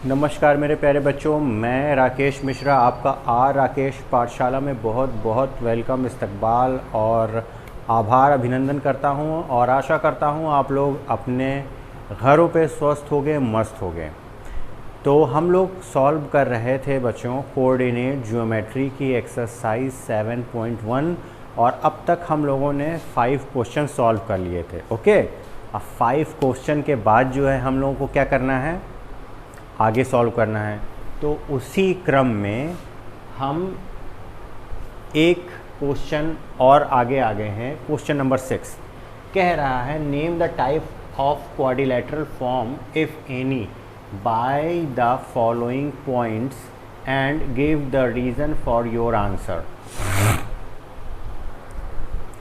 नमस्कार मेरे प्यारे बच्चों, मैं राकेश मिश्रा आपका आर राकेश पाठशाला में बहुत बहुत वेलकम, इस्तकबाल और आभार अभिनंदन करता हूं और आशा करता हूं आप लोग अपने घरों पे स्वस्थ हो गए, मस्त हो गए। तो हम लोग सॉल्व कर रहे थे बच्चों कोऑर्डिनेट ज्योमेट्री की एक्सरसाइज 7.1 और अब तक हम लोगों ने 5 क्वेश्चन सॉल्व कर लिए थे। ओके, अब 5 क्वेश्चन के बाद जो है हम लोगों को क्या करना है, आगे सॉल्व करना है। तो उसी क्रम में हम एक क्वेश्चन और आगे आ गए हैं। क्वेश्चन नंबर 6 कह रहा है name the type of quadrilateral form if any by the following points and give the reason for your answer.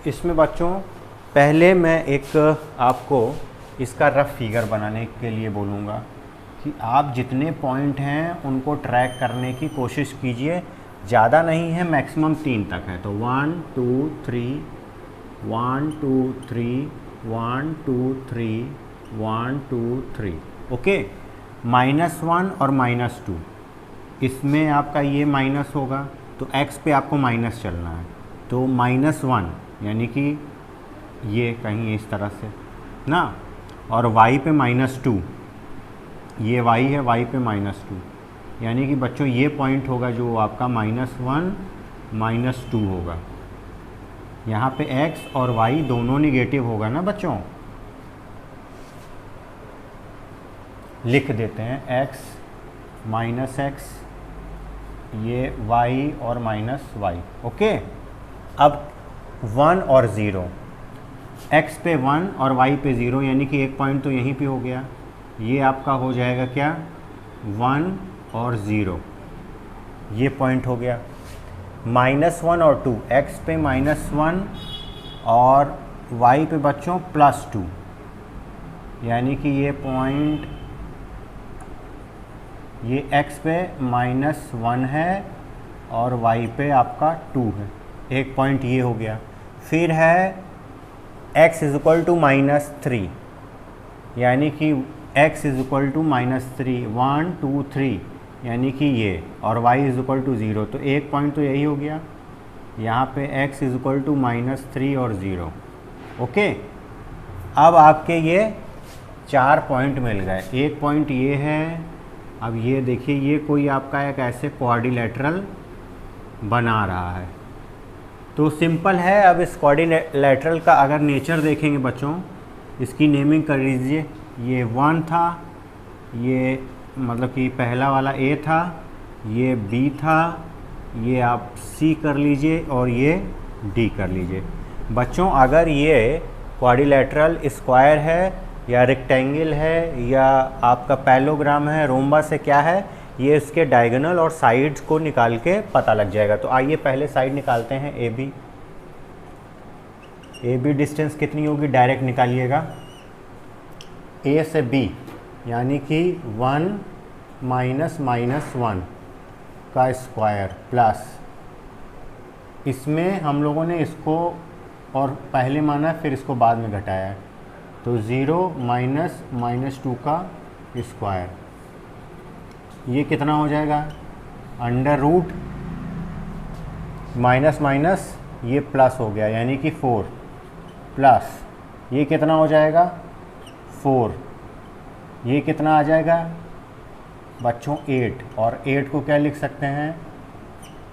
इसमें बच्चों पहले मैं एक आपको इसका रफ फिगर बनाने के लिए बोलूँगा कि आप जितने पॉइंट हैं उनको ट्रैक करने की कोशिश कीजिए। ज़्यादा नहीं है, मैक्सिमम 3 तक है। तो 1 2 3 1 2 3 1 2 3 1 2 3। ओके, -1 और -2, इसमें आपका ये माइनस होगा तो x पे आपको माइनस चलना है। तो -1 यानी कि ये कहीं इस तरह से ना, और y पे -2, ये y है, y पे -2, यानी कि बच्चों ये पॉइंट होगा जो आपका -1 -2 होगा। यहाँ पे x और y दोनों निगेटिव होगा ना बच्चों। लिख देते हैं x -x, ये y और -y। ओके, अब 1 और 0, x पे 1 और y पे 0, यानी कि एक पॉइंट तो यहीं पे हो गया। ये आपका हो जाएगा क्या, 1 और 0, ये पॉइंट हो गया। -1 और 2, x पे -1 और y पे बच्चों +2, यानी कि ये पॉइंट, ये x पे -1 है और y पे आपका 2 है, एक पॉइंट ये हो गया। फिर है x = -3, यानी कि x = -3 1 2 3, यानी कि ये, और y = 0, तो एक पॉइंट तो यही हो गया। यहाँ पे x = -3 और 0। ओके, अब आपके ये 4 पॉइंट मिल गए। एक पॉइंट ये है। अब ये देखिए, ये कोई आपका एक ऐसे क्वाड्रिलेटरल बना रहा है। तो सिंपल है। अब इस क्वाड्रिलेटरल का अगर नेचर देखेंगे बच्चों, इसकी नेमिंग कर लीजिए। ये 1 था, ये मतलब कि पहला वाला A था, ये B था, ये आप C कर लीजिए और ये D कर लीजिए। बच्चों अगर ये क्वाड्रिलेटरल स्क्वायर है या रेक्टेंगल है या आपका पैलोग्राम है, रोम्बा से क्या है, ये इसके डायगोनल और साइड्स को निकाल के पता लग जाएगा। तो आइए पहले साइड निकालते हैं AB। AB डिस्टेंस कितनी होगी, डायरेक्ट निकालिएगा। A से B यानी कि 1 -1 का स्क्वायर प्लस, इसमें हम लोगों ने इसको और पहले माना फिर इसको बाद में घटाया है, तो 0 -2 का स्क्वायर, ये कितना हो जाएगा, √ माइनस माइनस ये प्लस हो गया, यानी कि 4 प्लस ये कितना हो जाएगा 4, ये कितना आ जाएगा बच्चों 8, और 8 को क्या लिख सकते हैं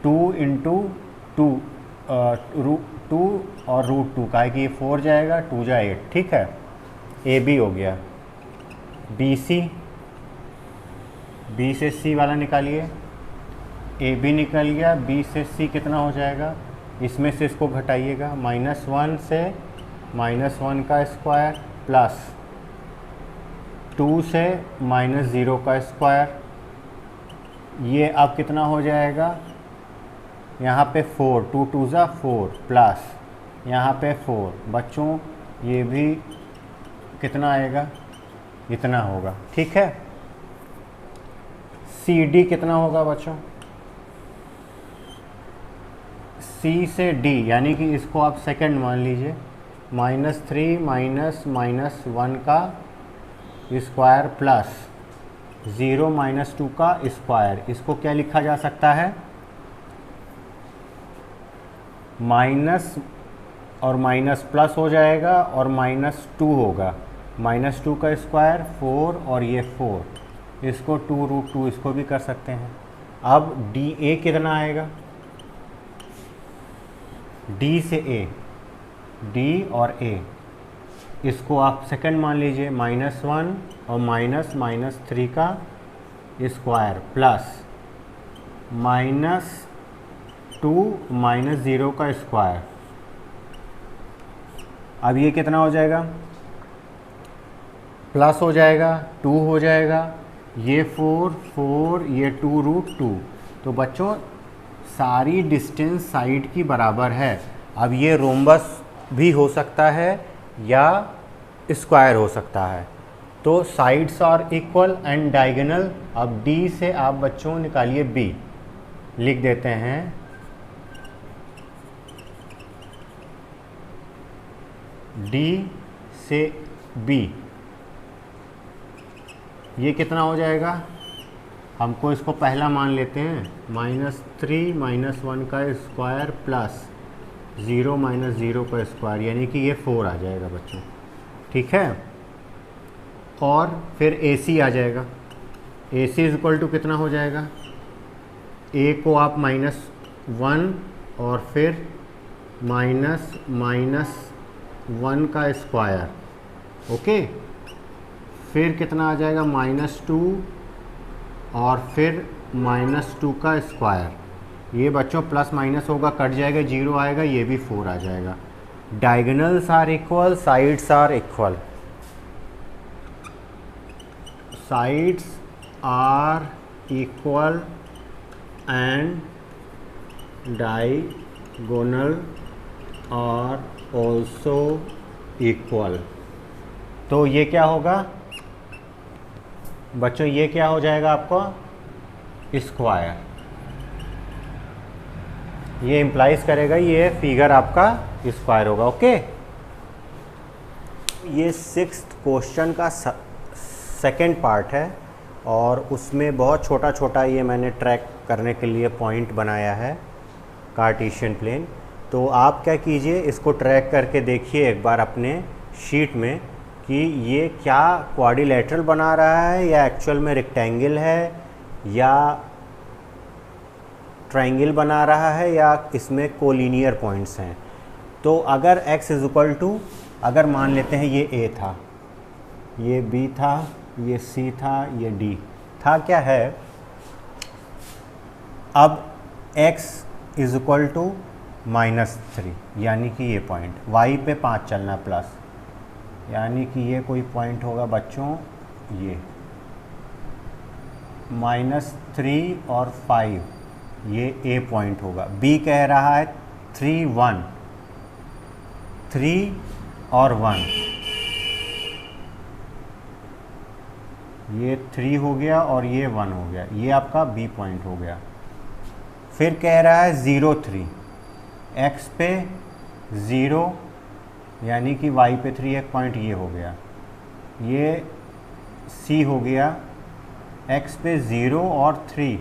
2 × 2 2 और √2 का है कि ये 4 जाएगा, 2 जा 8। ठीक है, AB हो गया। BC, B से C वाला निकालिए। AB निकल गया, B से C कितना हो जाएगा, इसमें से इसको घटाइएगा। -1 से -1 का स्क्वायर प्लस 2 से -0 का स्क्वायर, ये अब कितना हो जाएगा, यहाँ पे 4, 2 2 ज़ा 4 प्लस यहाँ पे 4। बच्चों ये भी कितना आएगा, इतना होगा। ठीक है, CD कितना होगा बच्चों, C से D, यानी कि इसको आप सेकंड मान लीजिए, -3 -1 का स्क्वायर प्लस 0 माइनस 2 का स्क्वायर, इसको क्या लिखा जा सकता है, माइनस और माइनस प्लस हो जाएगा और -2 होगा, -2 का स्क्वायर 4 और ये 4, इसको 2√2 इसको भी कर सकते हैं। अब DA कितना आएगा, D से A, D और A, इसको आप सेकंड मान लीजिए, -1 और -3 का स्क्वायर प्लस -2 -0 का स्क्वायर। अब ये कितना हो जाएगा, प्लस हो जाएगा, 2 हो जाएगा, ये 4 ये 2√2। तो बच्चों सारी डिस्टेंस साइड की बराबर है। अब ये रोम्बस भी हो सकता है या स्क्वायर हो सकता है। तो sides are equal and diagonal. अब D से आप बच्चों निकालिए B, लिख देते हैं D से B, ये कितना हो जाएगा, हमको इसको पहला मान लेते हैं, -3 -1 का स्क्वायर प्लस 0 -0 का स्क्वायर, यानी कि ये 4 आ जाएगा बच्चों, ठीक है। और फिर AC आ जाएगा, AC इक्वल टू कितना हो जाएगा, A को आप -1 और फिर -1 का स्क्वायर, ओके, फिर कितना आ जाएगा, -2 और फिर -2 का स्क्वायर। ये बच्चों प्लस माइनस होगा, कट जाएगा, 0 आएगा, ये भी 4 आ जाएगा। Diagonals are equal, sides are equal, sides are equal and diagonal are also equal. तो ये क्या होगा बच्चों, ये क्या हो जाएगा आपका, स्क्वायर। ये इम्प्लाइज करेगा ये फिगर आपका स्क्वायर होगा, ओके। ये 6th क्वेश्चन का सेकंड पार्ट है और उसमें बहुत छोटा छोटा ये मैंने ट्रैक करने के लिए पॉइंट बनाया है, कार्टेशियन प्लेन। तो आप क्या कीजिए, इसको ट्रैक करके देखिए एक बार अपने शीट में कि ये क्या क्वाड्रिलेटरल बना रहा है या एक्चुअल में रेक्टेंगल है या ट्रायंगल बना रहा है या इसमें कोलिनियर पॉइंट्स हैं। तो अगर x इज़ टू, अगर मान लेते हैं ये A था, ये B था, ये C था, ये D था, क्या है, अब x इज़ टू -3, यानी कि ये पॉइंट y पे 5 चलना प्लस, यानी कि ये कोई पॉइंट होगा बच्चों, ये -3 और 5, ये A पॉइंट होगा। B कह रहा है 3 1, 3 और 1, ये 3 हो गया और ये 1 हो गया, ये आपका B पॉइंट हो गया। फिर कह रहा है 0 3, x पे 0 यानी कि y पे 3, एक पॉइंट ये हो गया, ये C हो गया, x पे 0 और 3,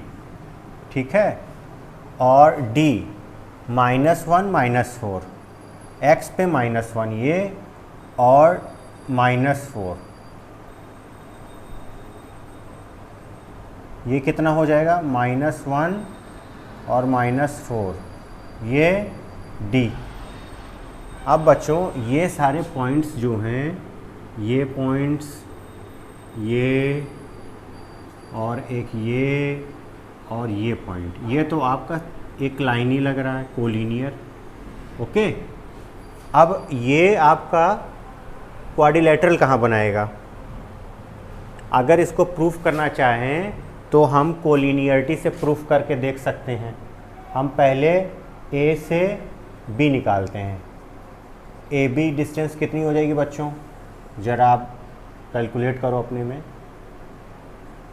ठीक है। और D -1 -4, x पे -1 ये और -4, ये कितना हो जाएगा, -1 और -4, ये D। अब बच्चों ये सारे पॉइंट्स जो हैं, ये पॉइंट्स, ये और एक ये और ये पॉइंट, ये तो आपका एक लाइन ही लग रहा है, कोलिनियर, ओके। अब ये आपका क्वाड्रिलेटरल कहाँ बनाएगा, अगर इसको प्रूफ करना चाहें तो हम कोलिनियरिटी से प्रूफ करके देख सकते हैं। हम पहले A से B निकालते हैं, AB डिस्टेंस कितनी हो जाएगी बच्चों, ज़रा आप कैलकुलेट करो अपने में,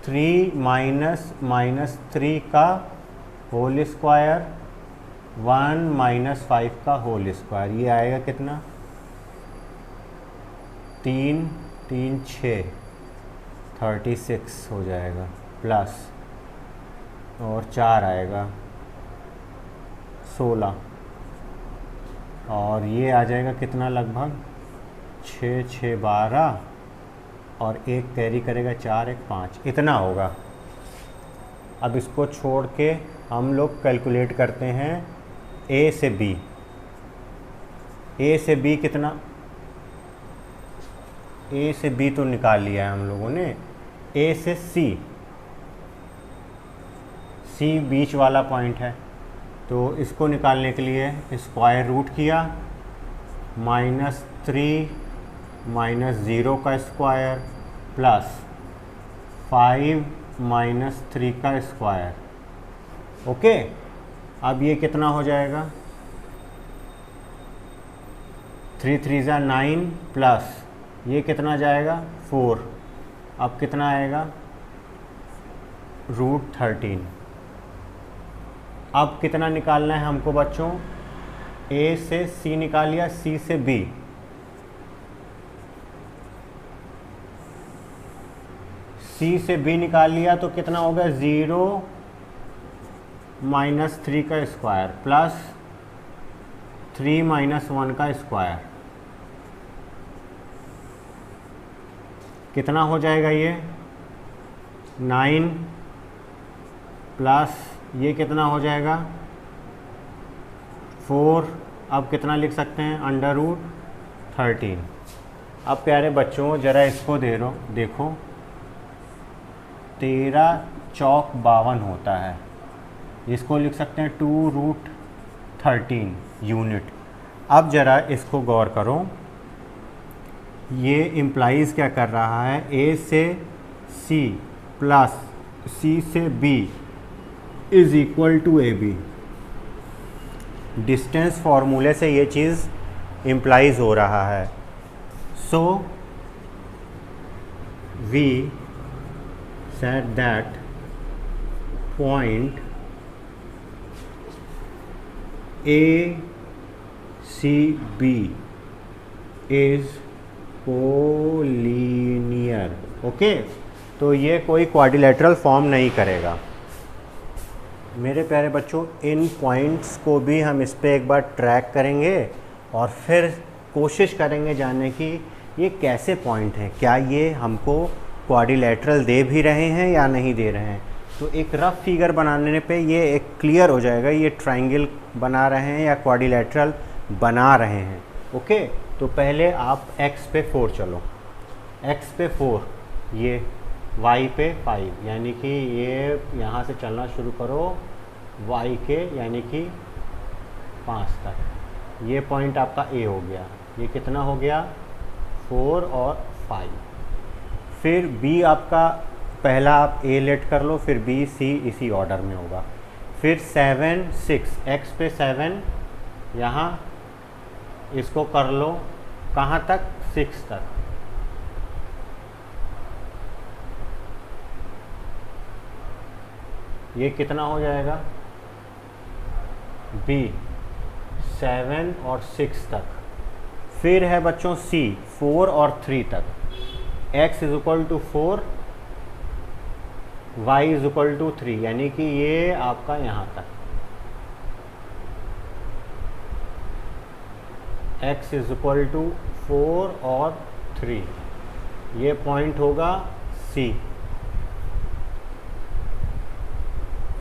3 -3 का होल स्क्वायर 1 -5 का होल स्क्वायर, ये आएगा कितना, 3 3 6 36 हो जाएगा प्लस, और 4 आएगा 16, और ये आ जाएगा कितना, लगभग 6 6 12, और 1 कैरी करेगा 4 1 5, इतना होगा। अब इसको छोड़ के हम लोग कैलकुलेट करते हैं ए से बी। ए से बी कितना, ए से बी तो निकाल लिया है हम लोगों ने। ए से सी, सी बीच वाला पॉइंट है, तो इसको निकालने के लिए स्क्वायर रूट किया, -3 -0 का स्क्वायर प्लस 5 -3 का स्क्वायर। ओके, अब ये कितना हो जाएगा, 3 3 ज़ा 9 प्लस ये कितना जाएगा 4, अब कितना आएगा √13। अब कितना निकालना है हमको बच्चों, ए से सी निकाल लिया, सी से बी, सी से बी निकाल लिया, तो कितना हो गया 0 -3 का स्क्वायर प्लस 3 -1 का स्क्वायर, कितना हो जाएगा ये 9 प्लस ये कितना हो जाएगा 4। अब कितना लिख सकते हैं, √13। अब प्यारे बच्चों ज़रा इसको देखो, 13 चौक 52 होता है, इसको लिख सकते हैं 2√13 यूनिट। अब ज़रा इसको गौर करो, ये इम्प्लाइज़ क्या कर रहा है, ए से सी प्लस सी से B is equal to A B. Distance फार्मूले से ये चीज़ इम्प्लाइज हो रहा है। So we said that point A C B is collinear. Okay, तो ये कोई क्वाड्रिलेटरल फॉर्म नहीं करेगा। मेरे प्यारे बच्चों, इन पॉइंट्स को भी हम इस पर एक बार ट्रैक करेंगे और फिर कोशिश करेंगे जानने की ये कैसे पॉइंट हैं, क्या ये हमको क्वाड्रिलेटरल दे भी रहे हैं या नहीं दे रहे हैं। तो एक रफ फिगर बनाने पे ये एक क्लियर हो जाएगा ये ट्रायंगल बना रहे हैं या क्वाड्रिलेटरल बना रहे हैं। ओके, तो पहले आप x पे 4 चलो, x पे 4, ये y पे 5, यानी कि ये यहाँ से चलना शुरू करो y के यानी कि 5 तक। ये पॉइंट आपका A हो गया, ये कितना हो गया 4 और 5। फिर B आपका पहला आप A लेट कर लो, फिर B C इसी ऑर्डर में होगा। फिर 7 6, x पे 7, यहाँ इसको कर लो कहाँ तक 6 तक। ये कितना हो जाएगा B 7 और 6 तक। फिर है बच्चों C 4 और 3 तक। x is equal to 4, y is equal to 3, यानी कि ये आपका यहाँ तक। x इज इक्वल टू 4 और 3, ये पॉइंट होगा C।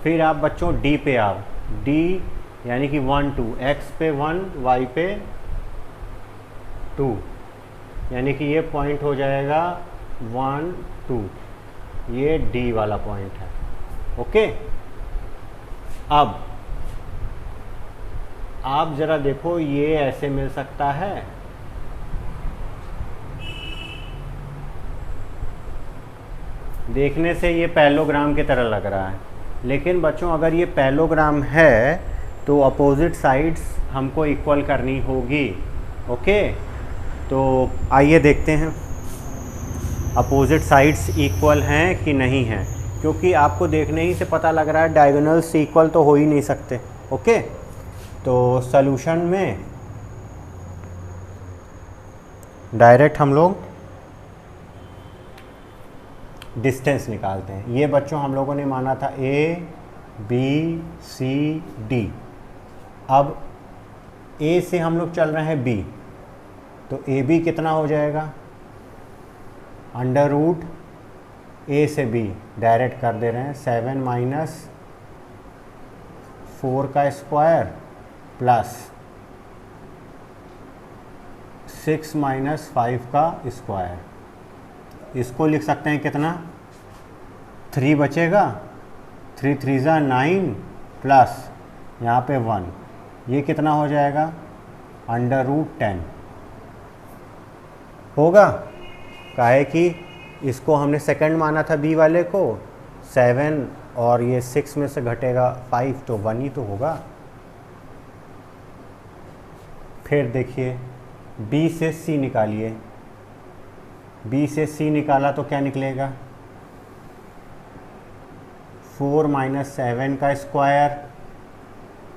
फिर आप बच्चों D पे आओ, D यानी कि 1 2, x पे 1 y पे 2, यानी कि ये पॉइंट हो जाएगा 1 2, ये D वाला पॉइंट है। ओके, अब आप ज़रा देखो ये ऐसे मिल सकता है, देखने से ये पैरेललोग्राम की तरह लग रहा है, लेकिन बच्चों अगर ये पैरेललोग्राम है तो अपोजिट साइड्स हमको इक्वल करनी होगी। ओके, तो आइए देखते हैं अपोजिट साइड्स इक्वल हैं कि नहीं हैं, क्योंकि आपको देखने ही से पता लग रहा है डायगोनल्स इक्वल तो हो ही नहीं सकते। ओके, तो सॉल्यूशन में डायरेक्ट हम लोग डिस्टेंस निकालते हैं। ये बच्चों हम लोगों ने माना था ए बी सी डी। अब ए से हम लोग चल रहे हैं बी, तो ए बी कितना हो जाएगा, अंडर रूट ए से बी डायरेक्ट कर दे रहे हैं, 7 माइनस 4 का स्क्वायर प्लस 6 माइनस 5 का स्क्वायर। इसको लिख सकते हैं कितना, 3 बचेगा, 3 3 ज़ा 9 प्लस यहाँ पे 1, ये कितना हो जाएगा, अंडर रूट 10 होगा। काहे कि इसको हमने सेकंड माना था बी वाले को, 7 और ये 6 में से घटेगा 5 तो 1 ही तो होगा। फिर देखिए बी से सी निकालिए, बी से सी निकाला तो क्या निकलेगा, 4 माइनस 7 का स्क्वायर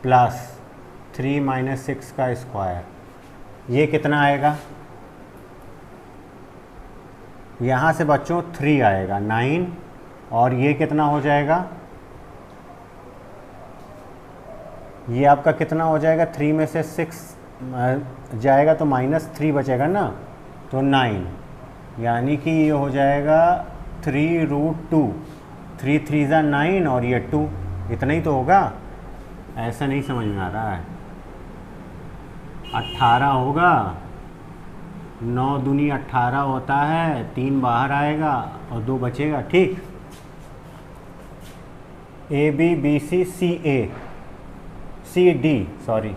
प्लस 3 माइनस 6 का स्क्वायर, ये कितना आएगा, यहाँ से बच्चों 3 आएगा 9, और ये कितना हो जाएगा, ये आपका कितना हो जाएगा, 3 में से 6 जाएगा तो माइनस 3 बचेगा ना, तो 9, यानी कि ये हो जाएगा 3 रूट 2, 3 3 ज़ा 9 और ये 2, इतना ही तो होगा। ऐसा नहीं समझ में आ रहा है, 18 होगा, 9 दूनी 18 होता है, 3 बाहर आएगा और 2 बचेगा, ठीक। A B B C C A C D sorry,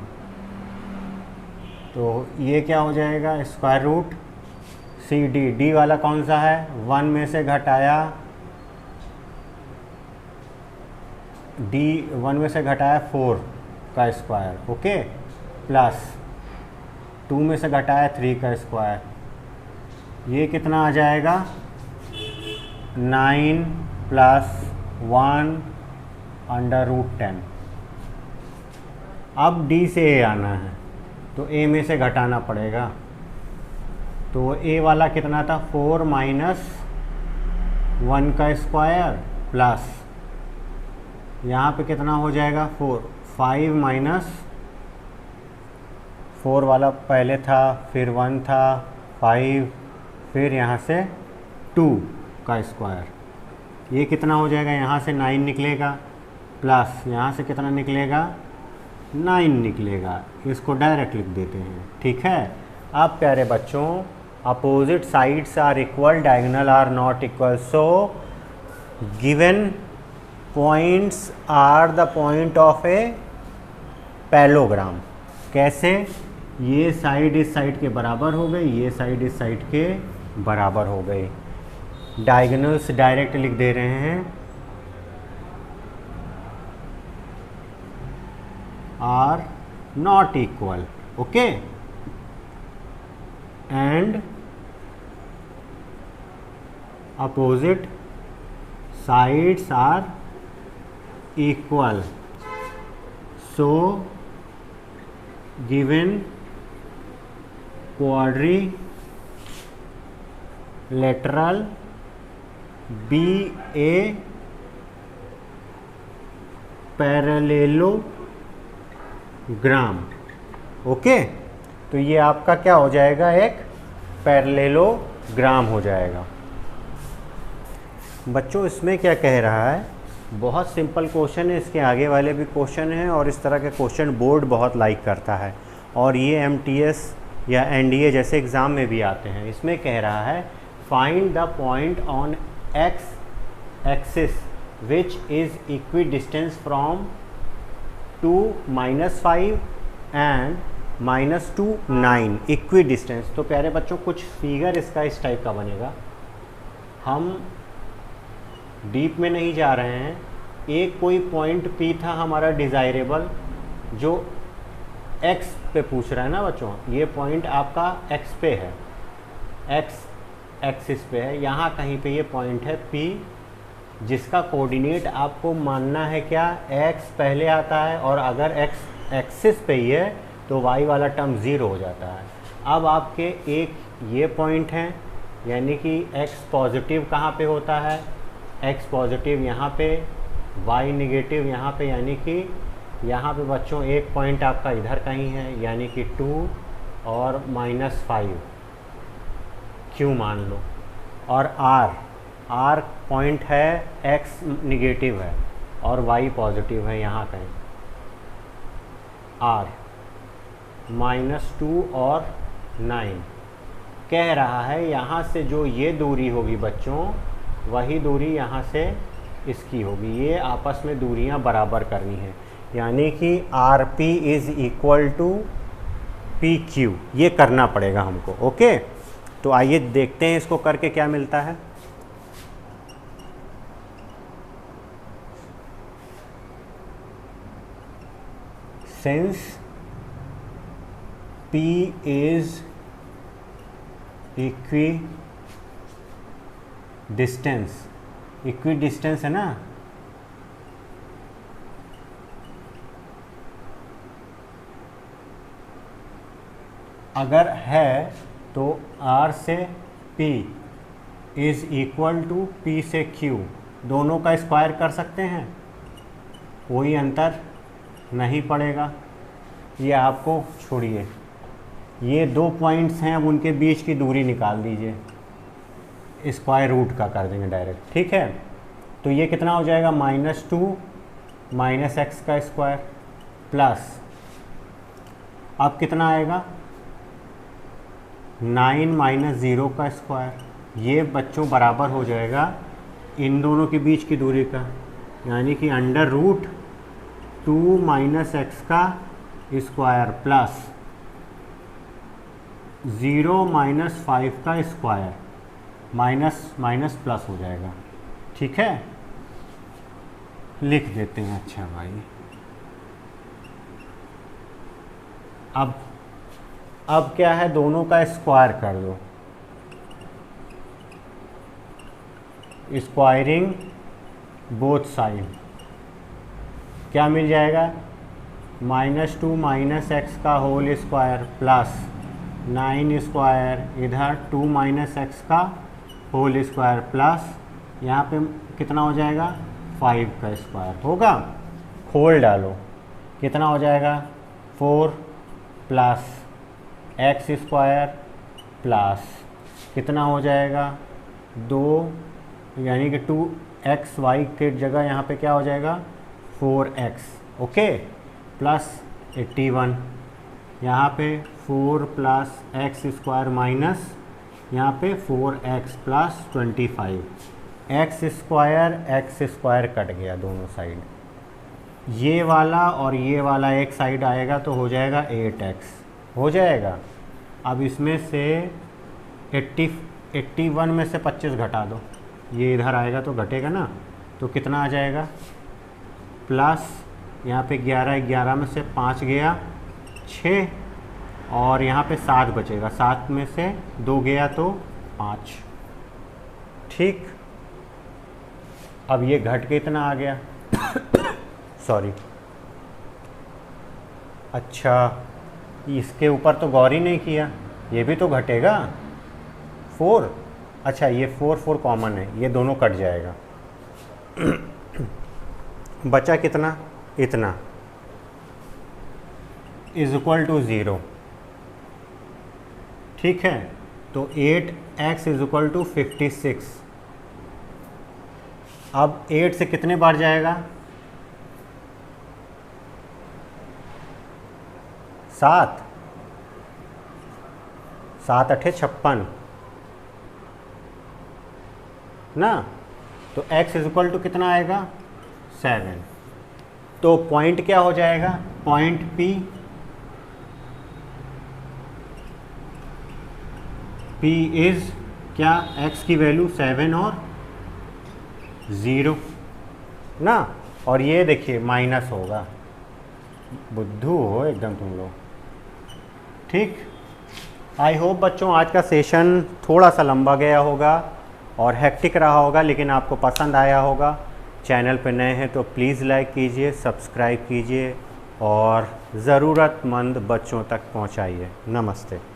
तो ये क्या हो जाएगा, square root C D, D वाला कौन सा है, 1 में से घटाया डी, 1 में से घटाया 4 का स्क्वायर, ओके, प्लस 2 में से घटाया 3 का स्क्वायर, ये कितना आ जाएगा, 9 प्लस 1 अंडर रूट 10। अब डी से ए आना है तो ए में से घटाना पड़ेगा, तो ए वाला कितना था, 4 माइनस 1 का स्क्वायर प्लस यहाँ पे कितना हो जाएगा, 4, 5 माइनस 4 वाला पहले था, फिर 1 था, 5, फिर यहाँ से 2 का स्क्वायर, ये कितना हो जाएगा, यहाँ से 9 निकलेगा, प्लस यहाँ से कितना निकलेगा, 9 निकलेगा। इसको डायरेक्ट लिख देते हैं, ठीक है। अब प्यारे बच्चों, opposite sides are equal, diagonal are not equal, so given points are the point of a parallelogram. कैसे, ये साइड इस साइड के बराबर हो गई, ये साइड इस साइड के बराबर हो गई। डायगोनल्स डायरेक्ट लिख दे रहे हैं, are not equal, okay, and opposite sides are equal, so given quadrilateral be a parallelogram, okay. तो ये आपका क्या हो जाएगा, एक पैरेललोग्राम हो जाएगा। बच्चों इसमें क्या कह रहा है, बहुत सिंपल क्वेश्चन है, इसके आगे वाले भी क्वेश्चन हैं और इस तरह के क्वेश्चन बोर्ड बहुत लाइक करता है, और ये MTS या NDA जैसे एग्ज़ाम में भी आते हैं। इसमें कह रहा है find the point on x axis which is equi distance from 2 -5 and -2 9 equi distance. तो प्यारे बच्चों कुछ फिगर इसका इस टाइप का बनेगा, हम डीप में नहीं जा रहे हैं। एक कोई पॉइंट P था हमारा डिज़ायरेबल, जो x पे पूछ रहा है ना बच्चों, ये पॉइंट आपका x पे है, x एक्सिस पे है, यहाँ कहीं पे ये पॉइंट है P, जिसका कोऑर्डिनेट आपको मानना है क्या, x पहले आता है, और अगर x एक्सिस पे ही है तो y वाला टर्म 0 हो जाता है। अब आपके एक ये पॉइंट हैं यानी कि x पॉजिटिव कहाँ पे होता है, x पॉजिटिव यहाँ पे, y नेगेटिव यहाँ पे, यानी कि यहाँ पे बच्चों एक पॉइंट आपका इधर कहीं है, यानी कि 2 और -5 Q मान लो, और R पॉइंट है, x निगेटिव है और y पॉजिटिव है यहाँ कहीं, R -2 और 9 कह रहा है यहाँ से जो ये दूरी होगी बच्चों, वही दूरी यहाँ से इसकी होगी। ये आपस में दूरियां बराबर करनी है, यानी कि RP is equal to PQ, ये करना पड़ेगा हमको। ओके, तो आइए देखते हैं इसको करके क्या मिलता है। Since P is equidistance है ना, अगर है तो R से P is equal to P से Q, दोनों का स्क्वायर कर सकते हैं, कोई अंतर नहीं पड़ेगा। ये आपको छोड़िए, ये 2 पॉइंट्स हैं, अब उनके बीच की दूरी निकाल दीजिए, स्क्वायर रूट का कर देंगे डायरेक्ट, ठीक है। तो ये कितना हो जाएगा, -2 -x का स्क्वायर प्लस, अब कितना आएगा 9 - 0 का स्क्वायर। ये बच्चों बराबर हो जाएगा इन दोनों के बीच की दूरी का, यानी कि √2 - x का स्क्वायर प्लस 0 - 5 का स्क्वायर, माइनस प्लस हो जाएगा, ठीक है। लिख देते हैं, अच्छा भाई। अब क्या है, दोनों का स्क्वायर कर दो, स्क्वायरिंग बोथ साइड, क्या मिल जाएगा, -2 - x का होल स्क्वायर प्लस 9 स्क्वायर, इधर 2 - x का होल स्क्वायर प्लस यहाँ पे कितना हो जाएगा 5 का स्क्वायर होगा, खोल डालो, कितना हो जाएगा 4 प्लस x स्क्वायर प्लस कितना हो जाएगा 2, यानी कि 2xy के जगह यहाँ पे क्या हो जाएगा 4x, ओके, प्लस 81, यहाँ पे 4 प्लस x स्क्वायर माइनस यहाँ पे 4x plus 25, x square cut गया दोनों साइड, ये वाला और ये वाला एक साइड आएगा तो हो जाएगा 8x हो जाएगा। अब इसमें से 81 में से 25 घटा दो, ये इधर आएगा तो घटेगा ना, तो कितना आ जाएगा प्लस यहाँ पे 11 में से 5 गया 6, और यहाँ पे 7 बचेगा, 7 में से 2 गया तो 5, ठीक। अब ये घट के इतना आ गया सॉरी, अच्छा इसके ऊपर तो गौर ही नहीं किया, ये भी तो घटेगा 4, अच्छा ये 4 कॉमन है, ये दोनों कट जाएगा बचा कितना, इतना इज इक्वल टू 0, ठीक है। तो 8x इज इक्वल टू 56, अब 8 से कितने बार जाएगा 7, 7 × 8 = 56 ना, तो x इज इक्वल टू कितना आएगा 7, तो पॉइंट क्या हो जाएगा, पॉइंट P इज़ क्या, x की वैल्यू 7 और 0 ना, और ये देखिए माइनस होगा, बुद्धू हो एकदम तुम लोग, ठीक। आई होप बच्चों आज का सेशन थोड़ा सा लंबा गया होगा और हेक्टिक रहा होगा, लेकिन आपको पसंद आया होगा। चैनल पर नए हैं तो प्लीज़ लाइक कीजिए, सब्सक्राइब कीजिए और ज़रूरतमंद बच्चों तक पहुंचाइए। नमस्ते।